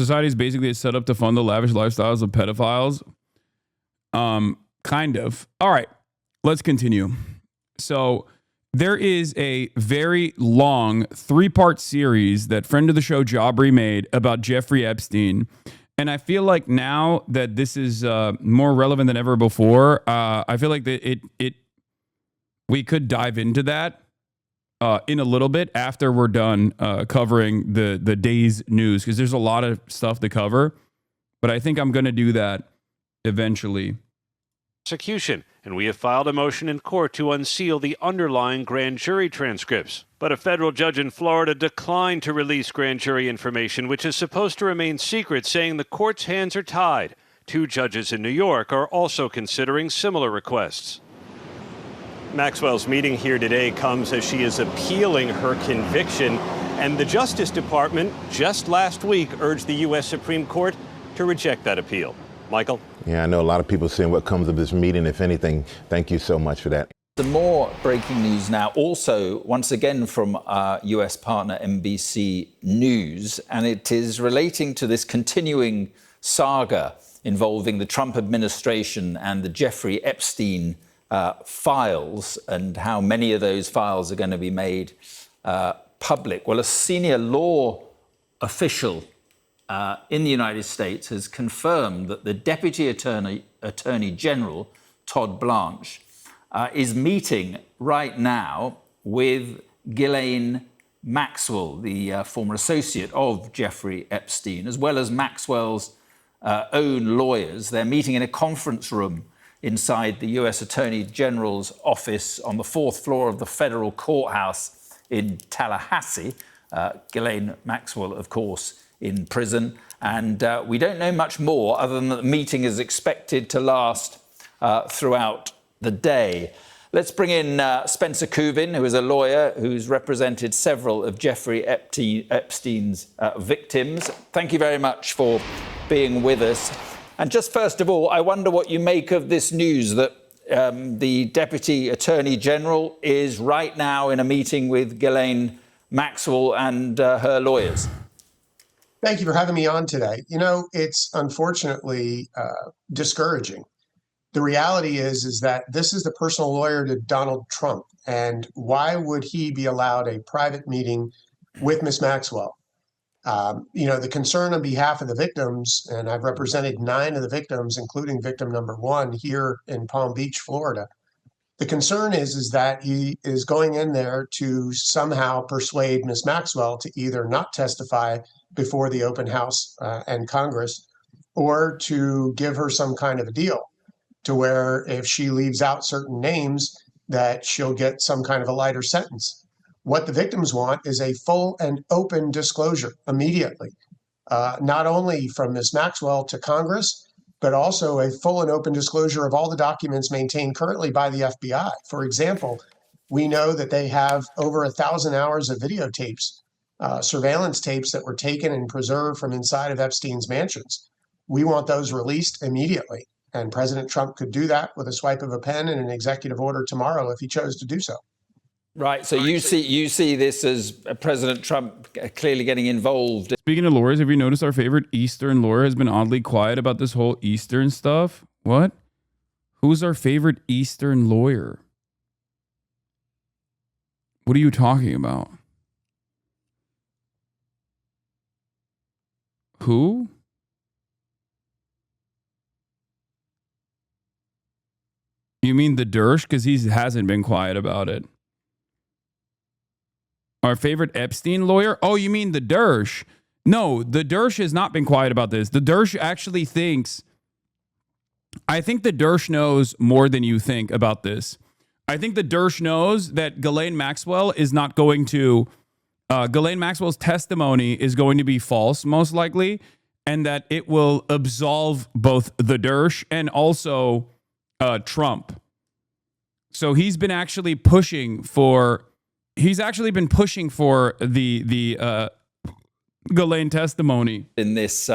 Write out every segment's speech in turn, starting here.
society is basically set up to fund the lavish lifestyles of pedophiles. Kind of. All right, let's continue. So there is a very long 3-part series that friend of the show Jabri made about Jeffrey Epstein. And I feel like now that this is more relevant than ever before, I feel like that we could dive into that in a little bit after we're done covering the day's news, because there's a lot of stuff to cover. But I think I'm going to do that eventually. Prosecution, and we have filed a motion in court to unseal the underlying grand jury transcripts. But a federal judge in Florida declined to release grand jury information, which is supposed to remain secret, saying the court's hands are tied. 2 judges in New York are also considering similar requests. Maxwell's meeting here today comes as she is appealing her conviction, and the Justice Department just last week urged the U.S. Supreme Court to reject that appeal. Michael? Yeah, I know a lot of people saying what comes of this meeting, if anything. Thank you so much for that. The more breaking news now, also, once again, from our US partner NBC News, and it is relating to this continuing saga involving the Trump administration and the Jeffrey Epstein files, and how many of those files are going to be made public. Well, a senior law official in the United States has confirmed that the Deputy Attorney General, Todd Blanche, is meeting right now with Ghislaine Maxwell, the former associate of Jeffrey Epstein, as well as Maxwell's own lawyers. They're meeting in a conference room inside the US Attorney General's office on the 4th floor of the federal courthouse in Tallahassee. Ghislaine Maxwell, of course, in prison. And we don't know much more other than that the meeting is expected to last throughout the day. Let's bring in Spencer Kubin, who is a lawyer who's represented several of Jeffrey Epstein's victims. Thank you very much for being with us. And just first of all, I wonder what you make of this news that the Deputy Attorney General is right now in a meeting with Ghislaine Maxwell and her lawyers. Thank you for having me on today. You know, it's unfortunately discouraging. The reality is that this is the personal lawyer to Donald Trump. And why would he be allowed a private meeting with Ms. Maxwell? You know, the concern on behalf of the victims, and I've represented 9 of the victims, including victim number 1 here in Palm Beach, Florida. The concern is that he is going in there to somehow persuade Ms. Maxwell to either not testify before the open house and Congress, or to give her some kind of a deal to where if she leaves out certain names, that she'll get some kind of a lighter sentence. What the victims want is a full and open disclosure immediately, not only from Ms. Maxwell to Congress, but also a full and open disclosure of all the documents maintained currently by the FBI. For example, we know that they have over 1,000 hours of videotapes, surveillance tapes that were taken and preserved from inside of Epstein's mansions. We want those released immediately. And President Trump could do that with a swipe of a pen and an executive order tomorrow if he chose to do so. Right. So you see this as President Trump clearly getting involved. Speaking of lawyers, have you noticed our favorite Eastern lawyer has been oddly quiet about this whole Eastern stuff? What? Who's our favorite Eastern lawyer? What are you talking about? Who? You mean the Dersh? Because he hasn't been quiet about it. Our favorite Epstein lawyer? Oh, you mean the Dersh? No, the Dersh has not been quiet about this. The Dersh actually thinks... I think the Dersh knows more than you think about this. I think the Dersh knows that Ghislaine Maxwell is not going to... Ghislaine Maxwell's testimony is going to be false, most likely, and that it will absolve both the Dersh and also Trump. So he's been actually pushing for... He's actually been pushing for the Ghislaine testimony in this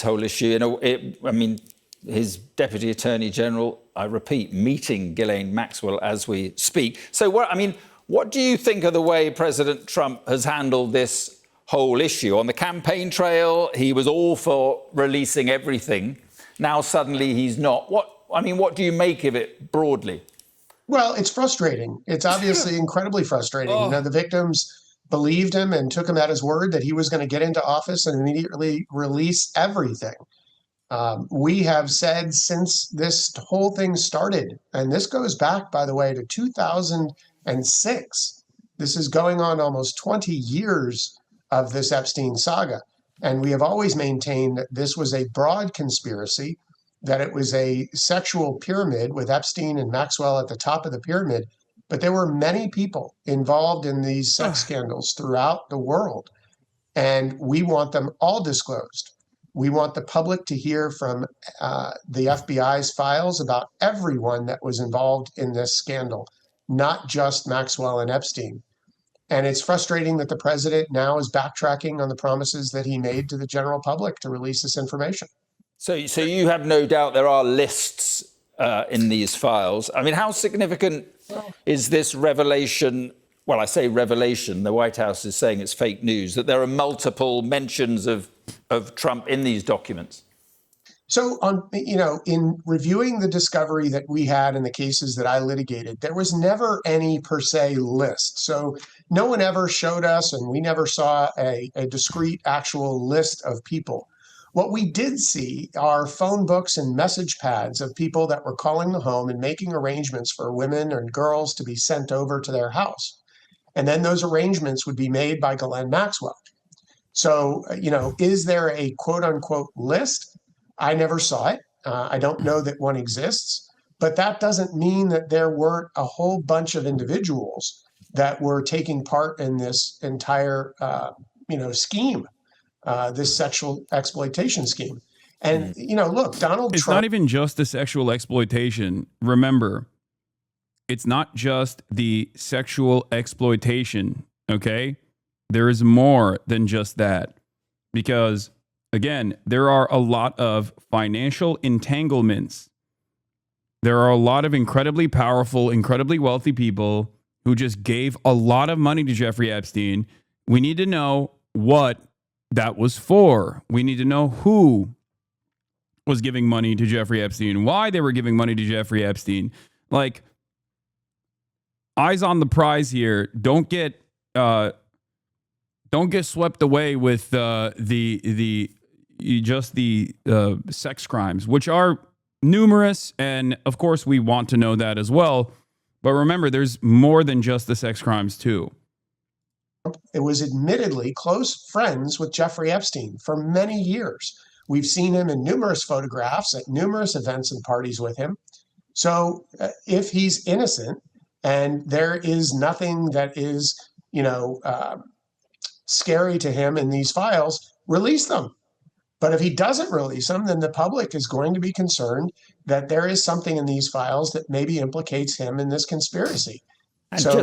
whole issue. You know, I mean, his Deputy Attorney General, I repeat, meeting Ghislaine Maxwell as we speak. So, what do you think of the way President Trump has handled this whole issue. On the campaign trail, he was all for releasing everything. Now suddenly he's not. What do you make of it broadly? Well, it's frustrating. It's obviously incredibly frustrating. You know, the victims believed him and took him at his word that he was going to get into office and immediately release everything. We have said since this whole thing started, and this goes back, by the way, to 2006. This is going on almost 20 years of this Epstein saga. And we have always maintained that this was a broad conspiracy, that it was a sexual pyramid with Epstein and Maxwell at the top of the pyramid. But there were many people involved in these sex scandals throughout the world. And we want them all disclosed. We want the public to hear from the FBI's files about everyone that was involved in this scandal, not just Maxwell and Epstein. And it's frustrating that the president now is backtracking on the promises that he made to the general public to release this information. So you have no doubt there are lists in these files. I mean, how significant is this revelation? Well, I say revelation. The White House is saying it's fake news, that there are multiple mentions of Trump in these documents. So, in reviewing the discovery that we had in the cases that I litigated, there was never any per se list. So no one ever showed us, and we never saw a discrete actual list of people. What we did see are phone books and message pads of people that were calling the home and making arrangements for women and girls to be sent over to their house. And then those arrangements would be made by Ghislaine Maxwell. So, is there a quote unquote list? I never saw it. I don't know that one exists, but that doesn't mean that there weren't a whole bunch of individuals that were taking part in this entire, scheme, this sexual exploitation scheme. And, look, Donald Trump. It's not even just the sexual exploitation. Remember, it's not just the sexual exploitation, okay? There is more than just that. Because, again, there are a lot of financial entanglements. There are a lot of incredibly powerful, incredibly wealthy people who just gave a lot of money to Jeffrey Epstein. We need to know what that was for. We need to know who was giving money to Jeffrey Epstein, why they were giving money to Jeffrey Epstein. Like, eyes on the prize here. Don't get swept away with the sex crimes, which are numerous, and of course we want to know that as well. But remember, there's more than just the sex crimes too. It was admittedly close friends with Jeffrey Epstein for many years. We've seen him in numerous photographs at numerous events and parties with him. So if he's innocent and there is nothing that is, scary to him in these files, release them. But if he doesn't release them, then the public is going to be concerned that there is something in these files that maybe implicates him in this conspiracy. And so,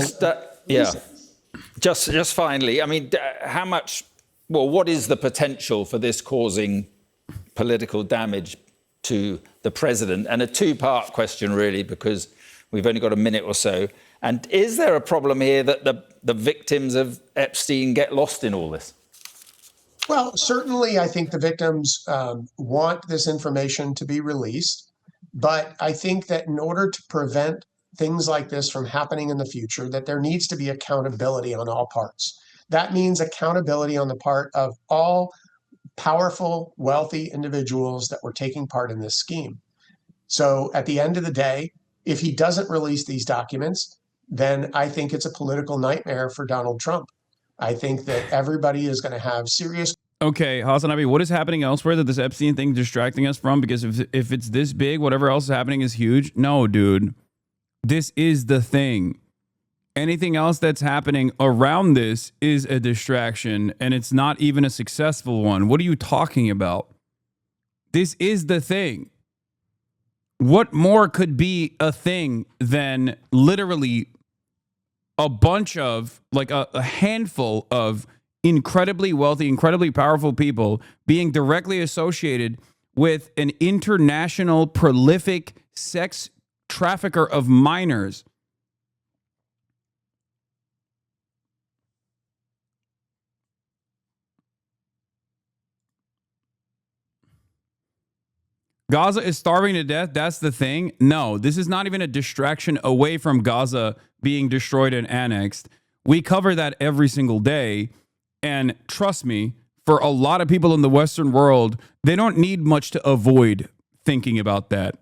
just finally, I mean, what is the potential for this causing political damage to the president? And a two-part question, really, because we've only got a minute or so. And is there a problem here that the victims of Epstein get lost in all this? Well, certainly, I think the victims want this information to be released. But I think that in order to prevent things like this from happening in the future, that there needs to be accountability on all parts. That means accountability on the part of all powerful, wealthy individuals that were taking part in this scheme. So at the end of the day, if he doesn't release these documents, then I think it's a political nightmare for Donald Trump. I think that everybody is going to have serious. Okay, HasanAbi, what is happening elsewhere that this Epstein thing distracting us from? Because if it's this big, whatever else is happening is huge. No, dude, this is the thing. Anything else that's happening around this is a distraction, and it's not even a successful one. What are you talking about? This is the thing. What more could be a thing than literally a bunch of, like a handful of incredibly wealthy, incredibly powerful people being directly associated with an international prolific sex trafficker of minors? Gaza is starving to death. That's the thing. No, this is not even a distraction away from Gaza being destroyed and annexed. We cover that every single day. And trust me, for a lot of people in the Western world, they don't need much to avoid thinking about that.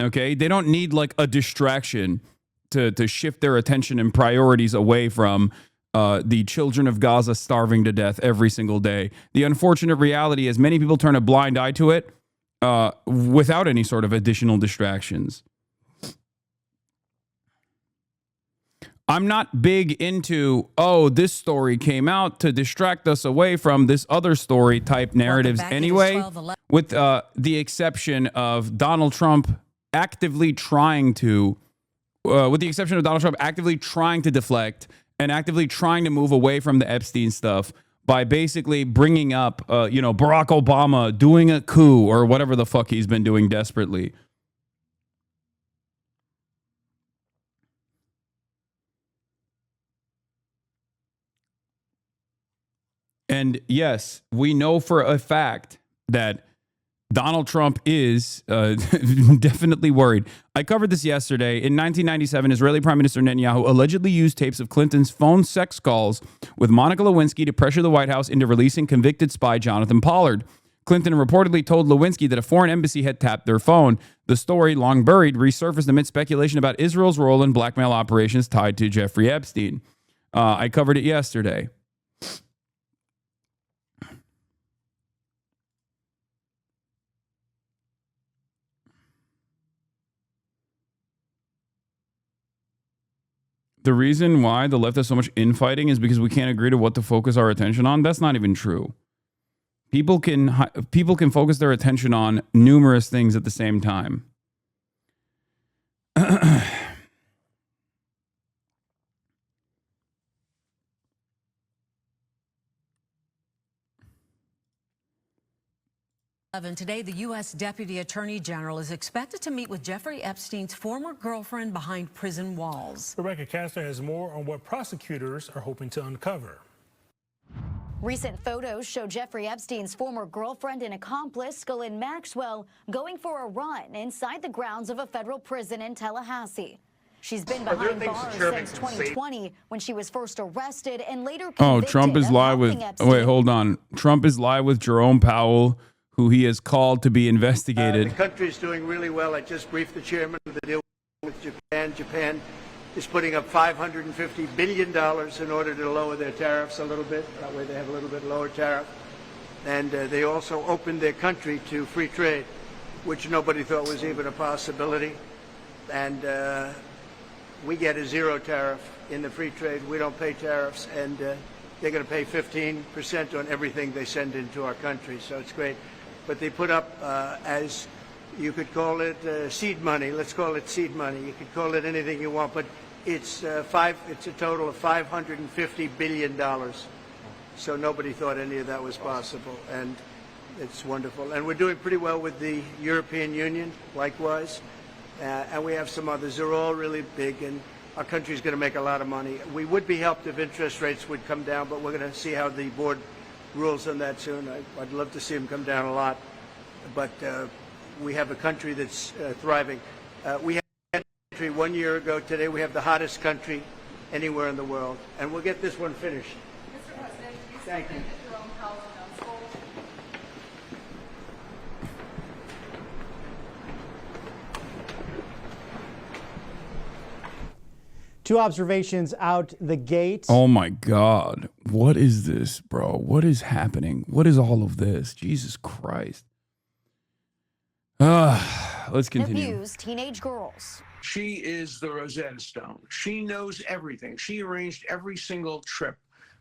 Okay? They don't need like a distraction to shift their attention and priorities away from the children of Gaza starving to death every single day. The unfortunate reality is many people turn a blind eye to it without any sort of additional distractions. I'm not big into, oh, this story came out to distract us away from this other story type narratives anyway, with the exception of Donald Trump actively trying to, deflect and actively trying to move away from the Epstein stuff by basically bringing up, Barack Obama doing a coup or whatever the fuck he's been doing desperately. And yes, we know for a fact that Donald Trump is definitely worried. I covered this yesterday. In 1997, Israeli Prime Minister Netanyahu allegedly used tapes of Clinton's phone sex calls with Monica Lewinsky to pressure the White House into releasing convicted spy Jonathan Pollard. Clinton reportedly told Lewinsky that a foreign embassy had tapped their phone. The story, long buried, resurfaced amid speculation about Israel's role in blackmail operations tied to Jeffrey Epstein. I covered it yesterday. The reason why the left has so much infighting is because we can't agree to what to focus our attention on. That's not even true. People can focus their attention on numerous things at the same time. Today, the U.S. Deputy Attorney General is expected to meet with Jeffrey Epstein's former girlfriend behind prison walls. Rebecca Castor has more on what prosecutors are hoping to uncover. Recent photos show Jeffrey Epstein's former girlfriend and accomplice, Ghislaine Maxwell, going for a run inside the grounds of a federal prison in Tallahassee. She's been behind bars since 2020 when she was first arrested and later convicted. Oh, Trump is live with... Wait, hold on. Trump is live with Jerome Powell, who he has called to be investigated. The country is doing really well. I just briefed the chairman of the deal with Japan. Japan is putting up $550 billion in order to lower their tariffs a little bit. That way they have a little bit lower tariff. And they also opened their country to free trade, which nobody thought was even a possibility. And we get a zero tariff in the free trade. We don't pay tariffs, and they're going to pay 15% on everything they send into our country. So it's great. But they put up, as you could call it, seed money. Let's call it seed money. You could call it anything you want, but it's a total of $550 billion. So nobody thought any of that was possible, and it's wonderful. And we're doing pretty well with the European Union, likewise, and we have some others. They're all really big, and our country's going to make a lot of money. We would be helped if interest rates would come down, but we're going to see how the board rules on that soon. I'd love to see them come down a lot, but we have a country that's thriving. We had a country 1 year ago. Today we have the hottest country anywhere in the world, and we'll get this one finished. Mr. President, you thank you. Jerome Powell announced Two observations out the gate. Oh my God. What is this, bro? What is happening? What is all of this? Jesus Christ. Let's continue. Abused teenage girls. She is the Rosetta Stone. She knows everything. She arranged every single trip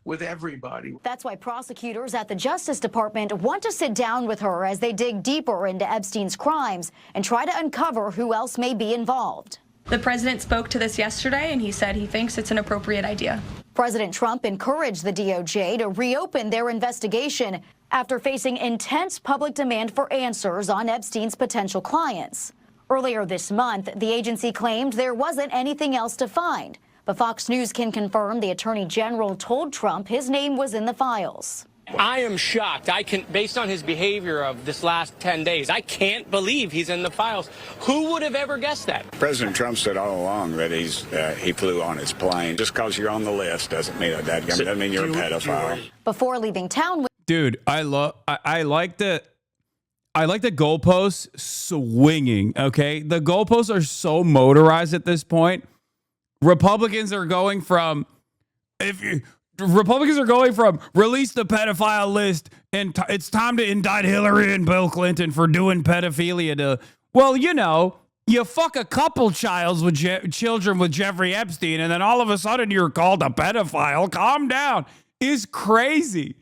with everybody. That's why prosecutors at the Justice Department want to sit down with her as they dig deeper into Epstein's crimes and try to uncover who else may be involved. The president spoke to this yesterday, and he said he thinks it's an appropriate idea. President Trump encouraged the DOJ to reopen their investigation after facing intense public demand for answers on Epstein's potential clients. Earlier this month, the agency claimed there wasn't anything else to find, but Fox News can confirm the Attorney General told Trump his name was in the files. I am shocked. Based on his behavior of this last 10 days, I can't believe he's in the files. Who would have ever guessed that? President Trump said all along that he flew on his plane. Just because you're on the list doesn't mean doesn't mean you're a pedophile. Before leaving town, dude, I like the goalposts swinging. Okay, the goalposts are so motorized at this point. Republicans are going from release the pedophile list and it's time to indict Hillary and Bill Clinton for doing pedophilia to, well, you know, you fuck a couple children with Jeffrey Epstein and then all of a sudden you're called a pedophile. Calm down. Is crazy,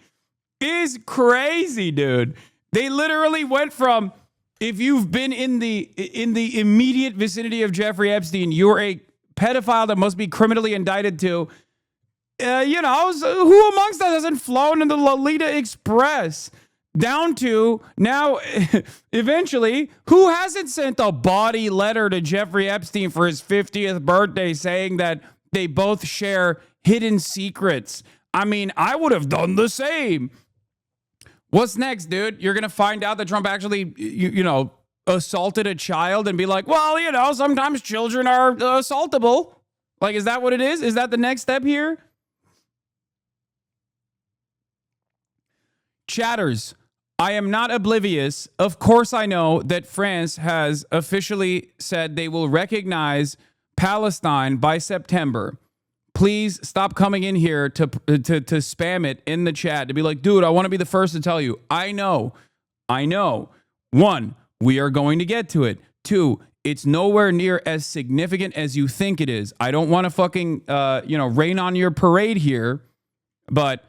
dude. They literally went from, if you've been in the immediate vicinity of Jeffrey Epstein, you're a pedophile that must be criminally indicted to, you know, who amongst us hasn't flown in the Lolita Express? Down to now, eventually, who hasn't sent a body letter to Jeffrey Epstein for his 50th birthday saying that they both share hidden secrets? I mean, I would have done the same. What's next, dude? You're going to find out that Trump actually, you know, assaulted a child and be like, well, you know, sometimes children are assaultable. Like, is that what it is? Is that the next step here? Chatters, I am not oblivious. Of course, I know that France has officially said they will recognize Palestine by September. Please stop coming in here to spam it in the chat to be like, dude, I want to be the first to tell you. I know. 1, we are going to get to it. 2, it's nowhere near as significant as you think it is. I don't want to fucking, rain on your parade here, but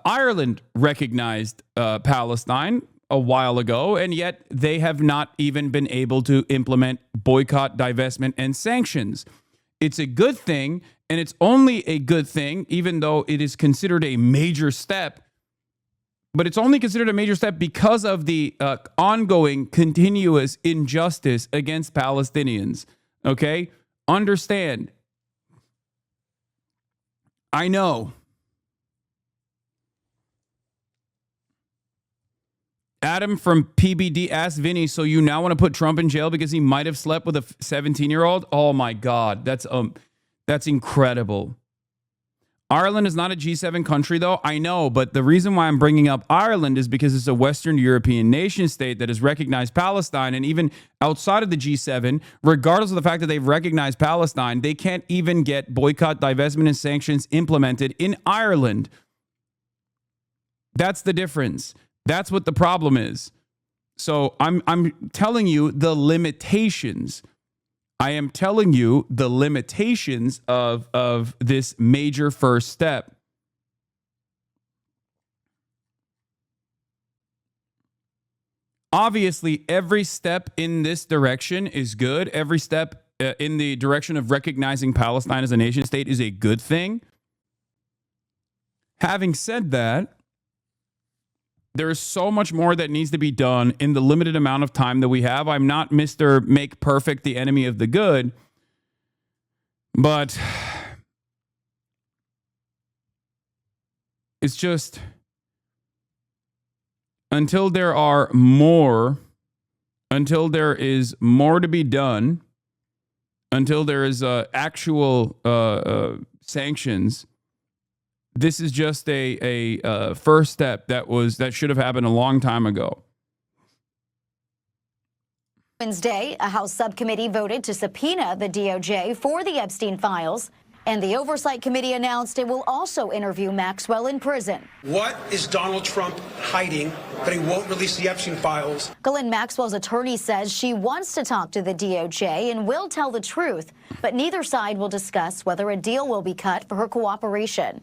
Ireland recognized Palestine a while ago, and yet they have not even been able to implement boycott, divestment, and sanctions. It's a good thing, and it's only a good thing, even though it is considered a major step. But it's only considered a major step because of the ongoing, continuous injustice against Palestinians. Okay? Understand. I know. Adam from PBD asked Vinny, so you now want to put Trump in jail because he might have slept with a 17-year-old? Oh my God, that's incredible. Ireland is not a G7 country, though. I know, but the reason why I'm bringing up Ireland is because it's a Western European nation state that has recognized Palestine, and even outside of the G7, regardless of the fact that they've recognized Palestine, they can't even get boycott, divestment, and sanctions implemented in Ireland. That's the difference. That's what the problem is. So I'm telling you the limitations. I am telling you the limitations of this major first step. Obviously, every step in this direction is good. Every step in the direction of recognizing Palestine as a nation state is a good thing. Having said that, there is so much more that needs to be done in the limited amount of time that we have. I'm not Mr. Make Perfect the enemy of the good, but it's just until there is more to be done, until there is actual sanctions. This is just a first step that should have happened a long time ago. Wednesday, a House subcommittee voted to subpoena the DOJ for the Epstein files, and the Oversight Committee announced it will also interview Maxwell in prison. What is Donald Trump hiding that he won't release the Epstein files? Ghislaine Maxwell's attorney says she wants to talk to the DOJ and will tell the truth, but neither side will discuss whether a deal will be cut for her cooperation.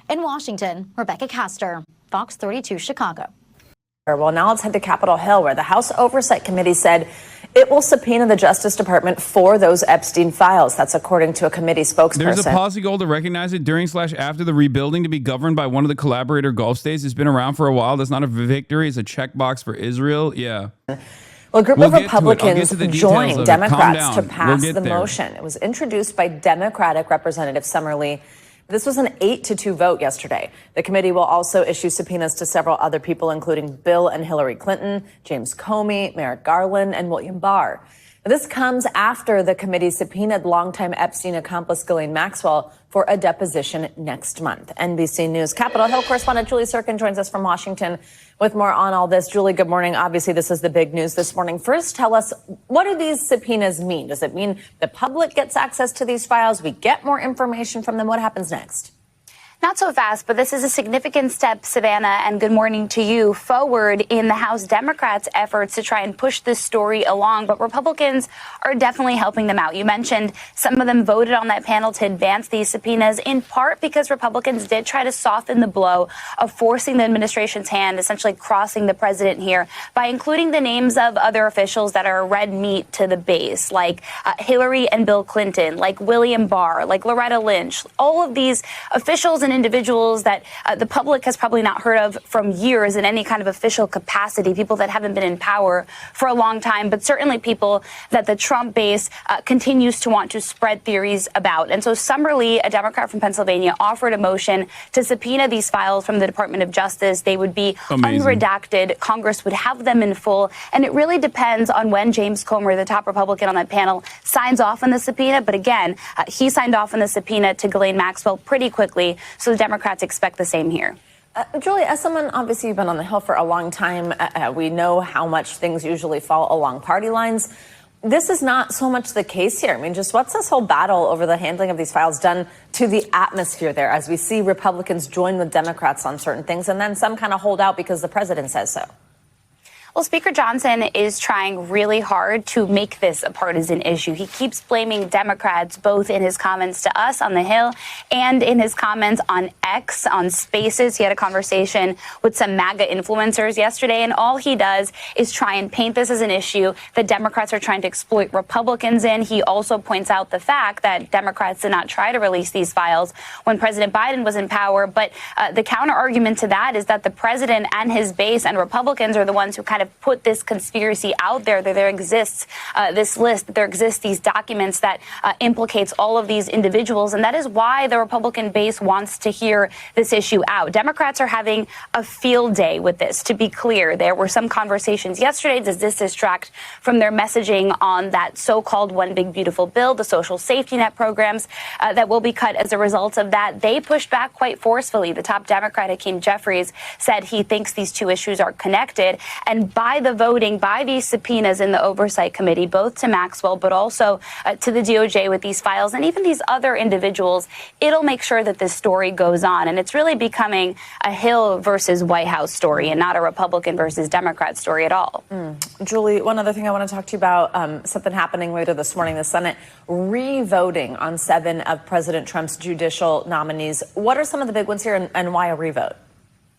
In Washington, Rebecca Castor, Fox 32 Chicago. Well, now let's head to Capitol Hill, where the House Oversight Committee said it will subpoena the Justice Department for those Epstein files. That's according to a committee spokesperson. There's a policy goal to recognize it during/after the rebuilding to be governed by one of the collaborator Gulf states. It's been around for a while. That's not a victory. It's a checkbox for Israel. Yeah. Well, a group of Republicans joined Democrats to pass the motion. It was introduced by Democratic Representative Summer Lee. This was an 8-2 vote yesterday. The committee will also issue subpoenas to several other people, including Bill and Hillary Clinton, James Comey, Merrick Garland, and William Barr. This comes after the committee subpoenaed longtime Epstein accomplice Ghislaine Maxwell for a deposition next month. NBC News Capitol Hill correspondent Julie Sirkin joins us from Washington with more on all this. Julie, good morning. Obviously, this is the big news this morning. First, tell us, what do these subpoenas mean? Does it mean the public gets access to these files? We get more information from them? What happens next? Not so fast, but this is a significant step, Savannah, and good morning to you, forward in the House Democrats' efforts to try and push this story along. But Republicans are definitely helping them out. You mentioned some of them voted on that panel to advance these subpoenas, in part because Republicans did try to soften the blow of forcing the administration's hand, essentially crossing the president here, by including the names of other officials that are red meat to the base, like Hillary and Bill Clinton, like William Barr, like Loretta Lynch. All of these officials and individuals that the public has probably not heard of from years in any kind of official capacity, people that haven't been in power for a long time, but certainly people that the Trump base continues to want to spread theories about. And so Summerlee, a Democrat from Pennsylvania, offered a motion to subpoena these files from the Department of Justice. They would be unredacted. Congress would have them in full. And it really depends on when James Comer, the top Republican on that panel, signs off on the subpoena. But again, he signed off on the subpoena to Ghislaine Maxwell pretty quickly. So the Democrats expect the same here. Julie, as someone, obviously you've been on the Hill for a long time, we know how much things usually fall along party lines. This is not so much the case here. I mean, just what's this whole battle over the handling of these files done to the atmosphere there as we see Republicans join with Democrats on certain things and then some kind of hold out because the president says so? Well, Speaker Johnson is trying really hard to make this a partisan issue. He keeps blaming Democrats, both in his comments to us on the Hill and in his comments on X, on Spaces. He had a conversation with some MAGA influencers yesterday, and all he does is try and paint this as an issue that Democrats are trying to exploit Republicans in. He also points out the fact that Democrats did not try to release these files when President Biden was in power. But the counter argument to that is that the president and his base and Republicans are the ones who kind of put this conspiracy out there, that there exists this list, that there exists these documents that implicates all of these individuals. And that is why the Republican base wants to hear this issue out. Democrats are having a field day with this, to be clear. There were some conversations yesterday. Does this distract from their messaging on that so-called One Big Beautiful Bill, the social safety net programs that will be cut as a result of that? They pushed back quite forcefully. The top Democrat, Hakeem Jeffries, said he thinks these two issues are connected. And by the voting, by these subpoenas in the Oversight Committee, both to Maxwell, but also to the DOJ with these files and even these other individuals, it'll make sure that this story goes on. And it's really becoming a Hill versus White House story and not a Republican versus Democrat story at all. Julie, one other thing I want to talk to you about, something happening later this morning, the Senate re-voting on 7 of President Trump's judicial nominees. What are some of the big ones here and why a re-vote?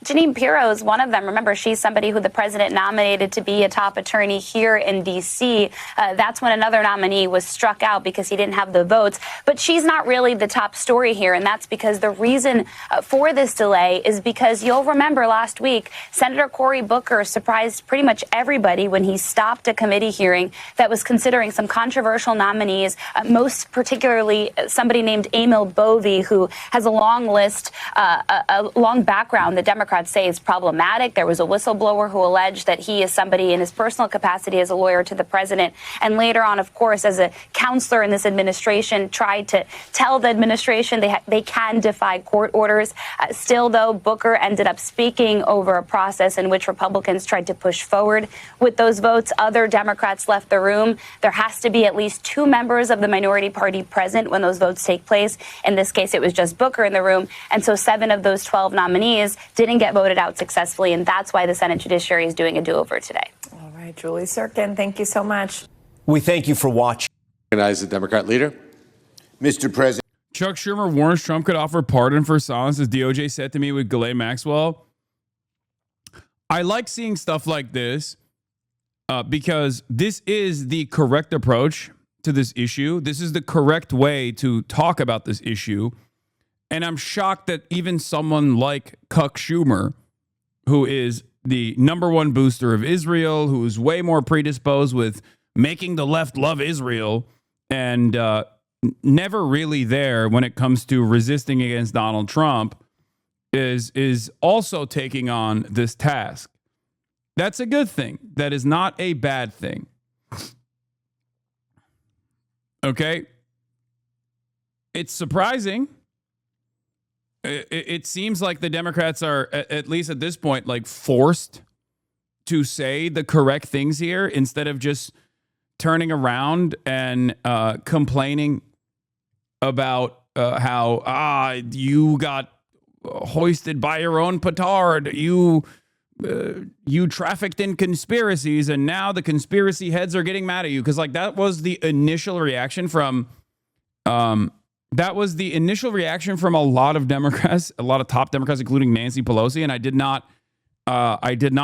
Jeanine Pirro is one of them. Remember, she's somebody who the president nominated to be a top attorney here in D.C. That's when another nominee was struck out because he didn't have the votes. But she's not really the top story here, and that's because the reason for this delay is because you'll remember last week, Senator Cory Booker surprised pretty much everybody when he stopped a committee hearing that was considering some controversial nominees, most particularly somebody named Emil Bovee, who has a long list, a long background. The Democrats say is problematic. There was a whistleblower who alleged that he is somebody in his personal capacity as a lawyer to the president. And later on, of course, as a counselor in this administration, tried to tell the administration they can defy court orders. Still, though, Booker ended up speaking over a process in which Republicans tried to push forward with those votes. Other Democrats left the room. There has to be at least 2 members of the minority party present when those votes take place. In this case, it was just Booker in the room. And so 7 of those 12 nominees didn't get voted out successfully, and that's why the Senate Judiciary is doing a do-over today. All right, Julie Sirkin, thank you so much. We thank you for watching. Recognize the Democrat leader. Mr. President. Chuck Schumer warns Trump could offer pardon for silence, as DOJ said to me with Ghislaine Maxwell. I like seeing stuff like this because this is the correct approach to this issue. This is the correct way to talk about this issue. And I'm shocked that even someone like Chuck Schumer, who is the #1 booster of Israel, who is way more predisposed with making the left love Israel and never really there when it comes to resisting against Donald Trump, is also taking on this task. That's a good thing. That is not a bad thing. Okay? It's surprising. It seems like the Democrats are, at least at this point, like forced to say the correct things here instead of just turning around and complaining about how you got hoisted by your own petard, you trafficked in conspiracies, and now the conspiracy heads are getting mad at you. Because like that was the initial reaction from a lot of Democrats, a lot of top Democrats, including Nancy Pelosi, and I did not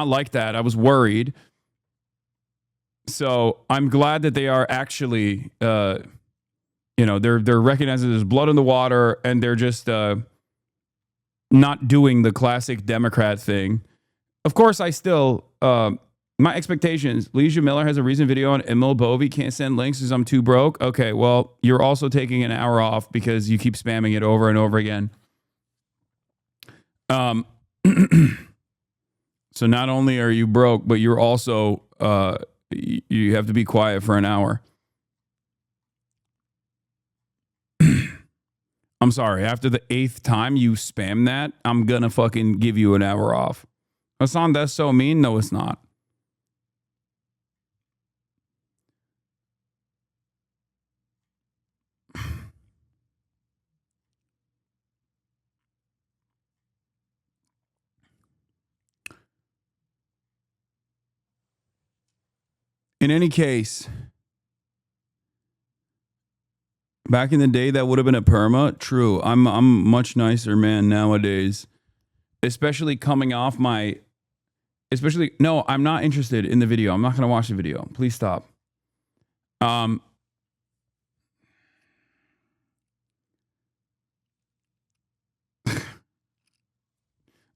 like that. I was worried. So I'm glad that they are actually, they're recognizing there's blood in the water, and they're just not doing the classic Democrat thing. Of course, I still, my expectations, Leisha Miller has a recent video on Emil Bovey, can't send links because I'm too broke. Okay, well, you're also taking an hour off because you keep spamming it over and over again. So not only are you broke, but you're also, you have to be quiet for an hour. I'm sorry. After the 8th time you spam that, I'm going to fucking give you an hour off. Hasan, that's so mean. No, it's not. In any case, back in the day, that would have been a perma. True. I'm much nicer man nowadays, especially coming off my. No, I'm not interested in the video. I'm not going to watch the video. Please stop. I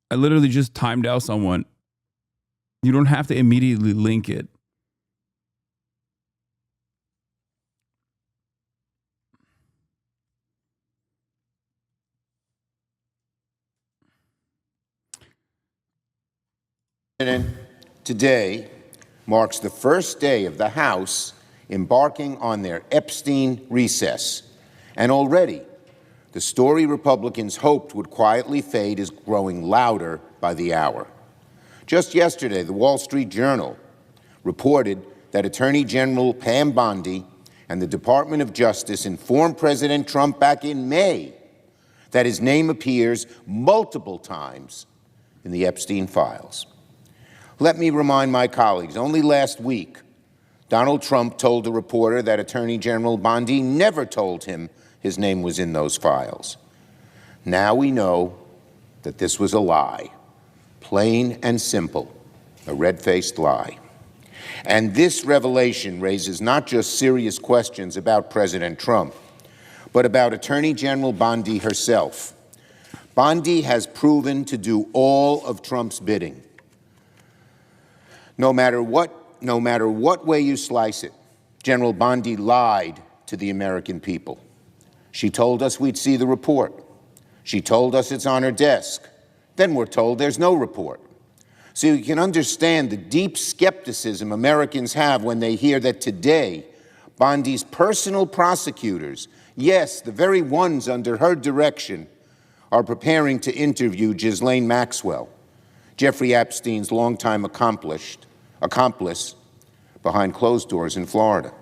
literally just timed out someone. You don't have to immediately link it. Today marks the first day of the House embarking on their Epstein recess. And already, the story Republicans hoped would quietly fade is growing louder by the hour. Just yesterday, the Wall Street Journal reported that Attorney General Pam Bondi and the Department of Justice informed President Trump back in May that his name appears multiple times in the Epstein files. Let me remind my colleagues, only last week, Donald Trump told a reporter that Attorney General Bondi never told him his name was in those files. Now we know that this was a lie, plain and simple, a red-faced lie. And this revelation raises not just serious questions about President Trump, but about Attorney General Bondi herself. Bondi has proven to do all of Trump's bidding. No matter what way you slice it, General Bondi lied to the American people. She told us we'd see the report. She told us it's on her desk. Then we're told there's no report. So you can understand the deep skepticism Americans have when they hear that today, Bondi's personal prosecutors, yes, the very ones under her direction, are preparing to interview Ghislaine Maxwell, Jeffrey Epstein's longtime accomplice behind closed doors in Florida.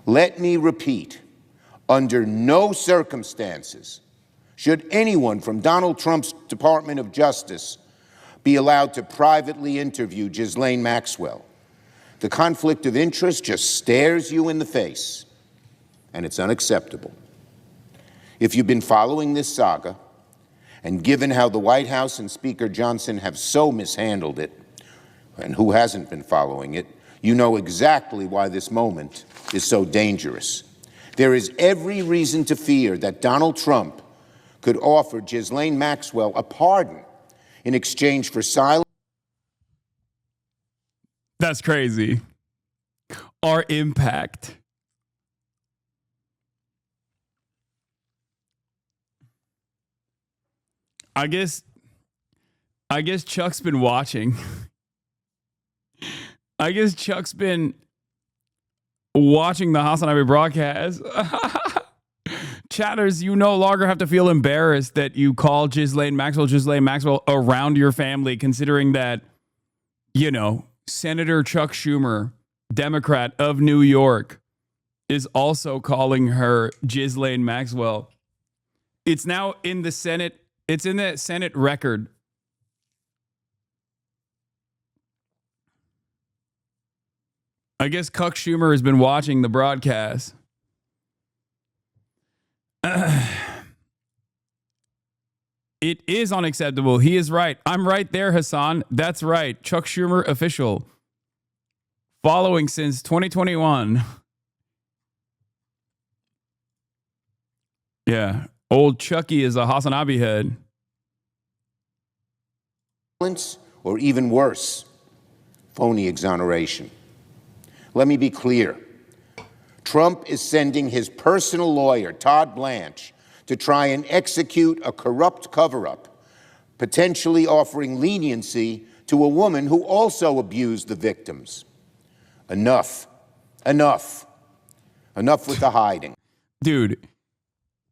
Let me repeat, under no circumstances should anyone from Donald Trump's Department of Justice be allowed to privately interview Ghislaine Maxwell. The conflict of interest just stares you in the face, and it's unacceptable. If you've been following this saga, and given how the White House and Speaker Johnson have so mishandled it, and who hasn't been following it, you know exactly why this moment is so dangerous. There is every reason to fear that Donald Trump could offer Ghislaine Maxwell a pardon in exchange for silence. That's crazy. Our impact. I guess Chuck's been watching. I guess Chuck's been watching the HasanAbi broadcast. Chatters, you no longer have to feel embarrassed that you call Ghislaine Maxwell around your family, considering that, you know, Senator Chuck Schumer, Democrat of New York, is also calling her Ghislaine Maxwell. It's now in the Senate. It's in the Senate record. I guess Chuck Schumer has been watching the broadcast. It is unacceptable. He is right. I'm right there, Hasan. That's right. Chuck Schumer official. Following since 2021. Yeah. Old Chucky is a HasanAbi head. Or even worse, phony exoneration. Let me be clear. Trump is sending his personal lawyer, Todd Blanche, to try and execute a corrupt cover-up, potentially offering leniency to a woman who also abused the victims. Enough. Enough. Enough with the hiding. Dude,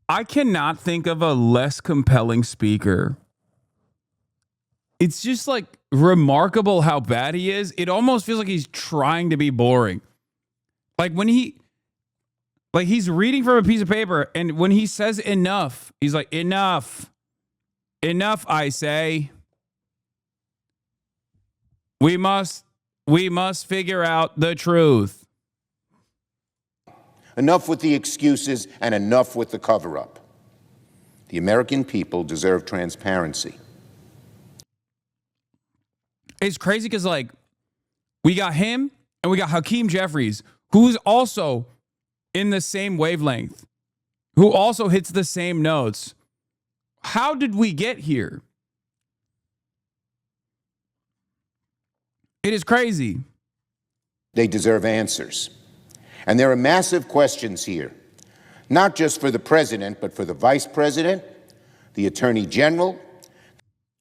I cannot think of a less compelling speaker. It's just like remarkable how bad he is. It almost feels like he's trying to be boring. Like when he's reading from a piece of paper, and when he says enough, he's like, enough. Enough, I say. We must figure out the truth. Enough with the excuses and enough with the cover-up. The American people deserve transparency. It's crazy because, like, we got him and we got Hakeem Jeffries, who's also in the same wavelength, who also hits the same notes. How did we get here? It is crazy. They deserve answers. And there are massive questions here, not just for the president, but for the vice president, the attorney general.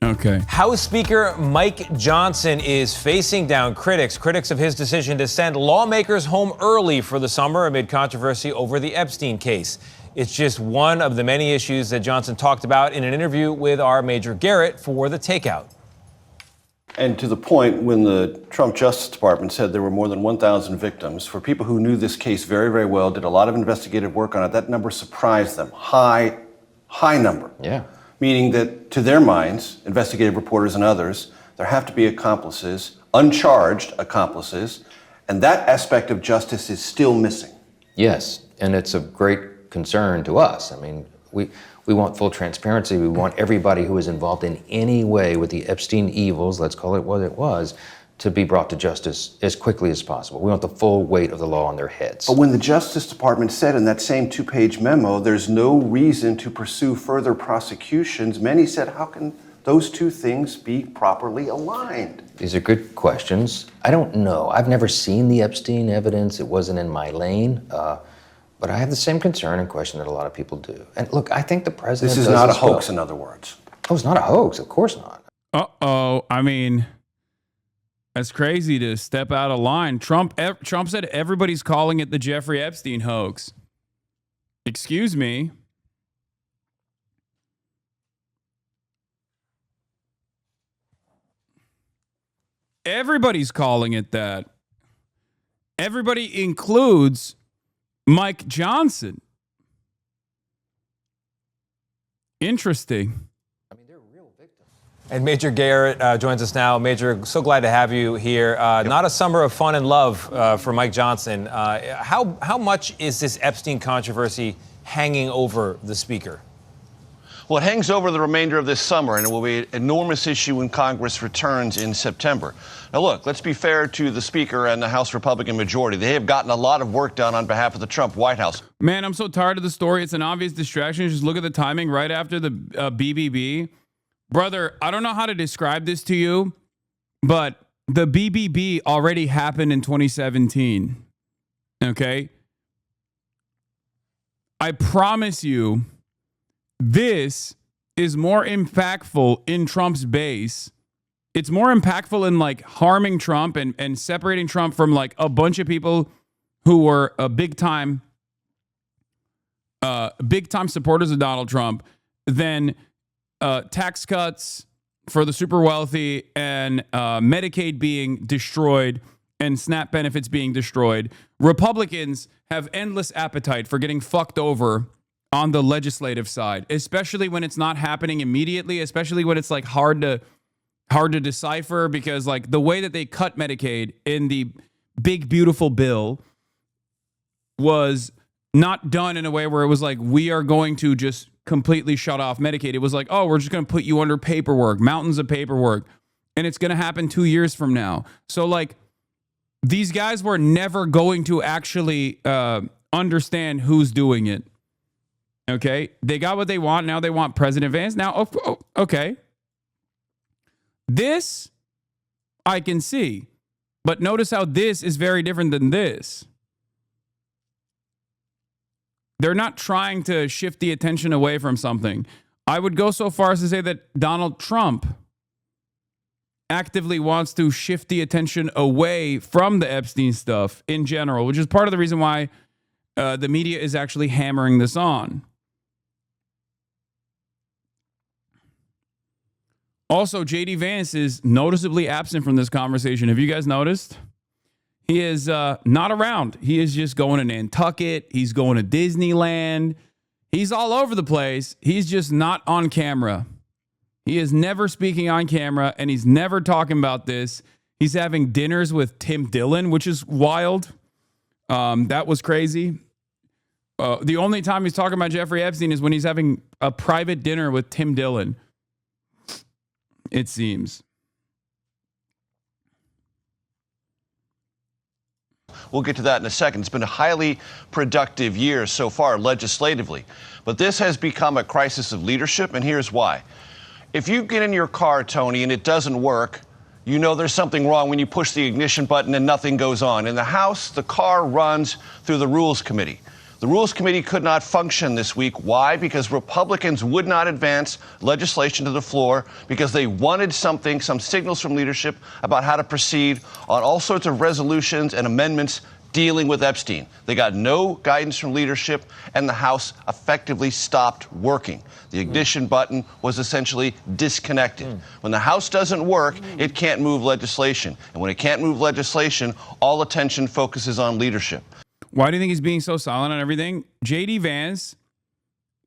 Okay. House Speaker Mike Johnson is facing down critics of his decision to send lawmakers home early for the summer amid controversy over the Epstein case. It's just one of the many issues that Johnson talked about in an interview with our Major Garrett for The Takeout. And to the point when the Trump Justice Department said there were more than 1,000 victims, for people who knew this case very, very well, did a lot of investigative work on it, that number surprised them. High number. Yeah. Meaning that to their minds, investigative reporters and others, there have to be accomplices, uncharged accomplices, and that aspect of justice is still missing. Yes, and it's of great concern to us. I mean, we want full transparency. We want everybody who is involved in any way with the Epstein evils, let's call it what it was, to be brought to justice as quickly as possible. We want the full weight of the law on their heads. But when the Justice Department said in that same two-page memo, there's no reason to pursue further prosecutions, many said, how can those two things be properly aligned? These are good questions. I don't know. I've never seen the Epstein evidence. It wasn't in my lane. But I have the same concern and question that a lot of people do. And look, I think the president This is not a hoax, in other words. Oh, it's not a hoax. Of course not. Uh-oh. I mean, that's crazy to step out of line. Trump said everybody's calling it the Jeffrey Epstein hoax. Excuse me. Everybody's calling it that. Everybody includes Mike Johnson. Interesting. And Major Garrett joins us now. Major, so glad to have you here. Not a summer of fun and love for Mike Johnson. How much is this Epstein controversy hanging over the speaker? Well, it hangs over the remainder of this summer, and it will be an enormous issue when Congress returns in September. Now, look, let's be fair to the Speaker and the House Republican majority. They have gotten a lot of work done on behalf of the Trump White House. Man, I'm so tired of the story. It's an obvious distraction. Just look at the timing right after the BBB. Brother, I don't know how to describe this to you, but the BBB already happened in 2017. Okay? I promise you, this is more impactful in Trump's base. It's more impactful in like harming Trump and separating Trump from like a bunch of people who were big time supporters of Donald Trump than tax cuts for the super wealthy and Medicaid being destroyed and SNAP benefits being destroyed. Republicans have endless appetite for getting fucked over on the legislative side, especially when it's not happening immediately, especially when it's like hard to decipher, because like the way that they cut Medicaid in the big beautiful bill was not done in a way where it was like, we are going to just completely shut off Medicaid. It was like, oh, we're just going to put you under paperwork, mountains of paperwork, and it's going to happen 2 years from now. So like these guys were never going to actually understand who's doing it. Okay, they got what they want. Now they want President Vance. Now, okay. This I can see. But notice how this is very different than this. They're not trying to shift the attention away from something. I would go so far as to say that Donald Trump actively wants to shift the attention away from the Epstein stuff in general, which is part of the reason why the media is actually hammering this on. Also, J.D. Vance is noticeably absent from this conversation. Have you guys noticed? He is not around. He is just going to Nantucket. He's going to Disneyland. He's all over the place. He's just not on camera. He is never speaking on camera, and he's never talking about this. He's having dinners with Tim Dillon, which is wild. That was crazy. The only time he's talking about Jeffrey Epstein is when he's having a private dinner with Tim Dillon. It seems. We'll get to that in a second. It's been a highly productive year so far legislatively. But this has become a crisis of leadership, and here's why. If you get in your car, Tony, and it doesn't work, you know there's something wrong when you push the ignition button and nothing goes on. In the House, the car runs through the Rules Committee. The Rules Committee could not function this week. Why? Because Republicans would not advance legislation to the floor because they wanted some signals from leadership about how to proceed on all sorts of resolutions and amendments dealing with Epstein. They got no guidance from leadership, and the House effectively stopped working. The ignition button was essentially disconnected. When the House doesn't work, it can't move legislation. And when it can't move legislation, all attention focuses on leadership. Why do you think he's being so silent on everything? J.D. Vance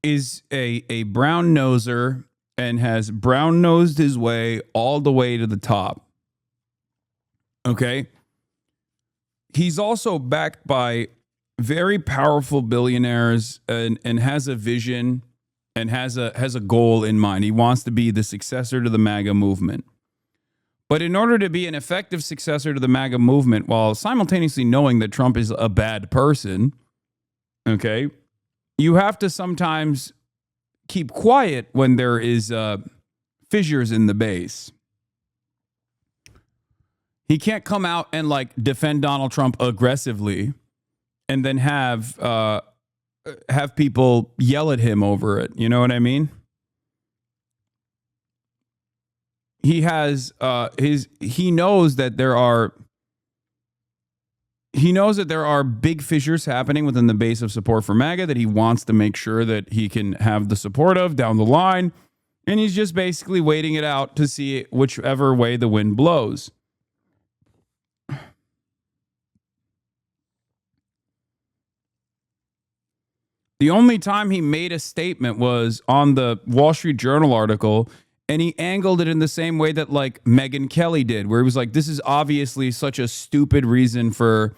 is a brown noser and has brown nosed his way all the way to the top. Okay? He's also backed by very powerful billionaires and has a vision and has a goal in mind. He wants to be the successor to the MAGA movement. But in order to be an effective successor to the MAGA movement, while simultaneously knowing that Trump is a bad person, okay, you have to sometimes keep quiet when there is fissures in the base. He can't come out and like defend Donald Trump aggressively and then have people yell at him over it. You know what I mean? He has he knows that there are big fissures happening within the base of support for MAGA that he wants to make sure that he can have the support of down the line. And he's just basically waiting it out to see whichever way the wind blows. The only time he made a statement was on the Wall Street Journal article, and he angled it in the same way that like Megyn Kelly did, where he was like, this is obviously such a stupid reason for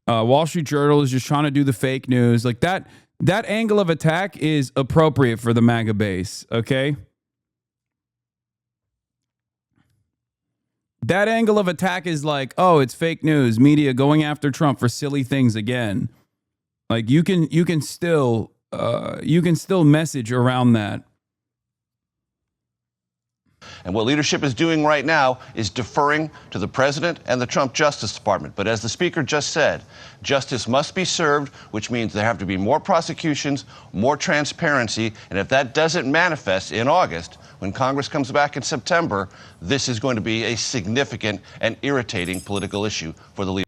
Wall Street Journal is just trying to do the fake news. Like that angle of attack is appropriate for the MAGA base, okay? That angle of attack is like, oh, it's fake news, media going after Trump for silly things again. Like you can still message around that. And what leadership is doing right now is deferring to the president and the Trump Justice Department. But as the speaker just said, justice must be served, which means there have to be more prosecutions, more transparency. And if that doesn't manifest in August, when Congress comes back in September, this is going to be a significant and irritating political issue for the leader.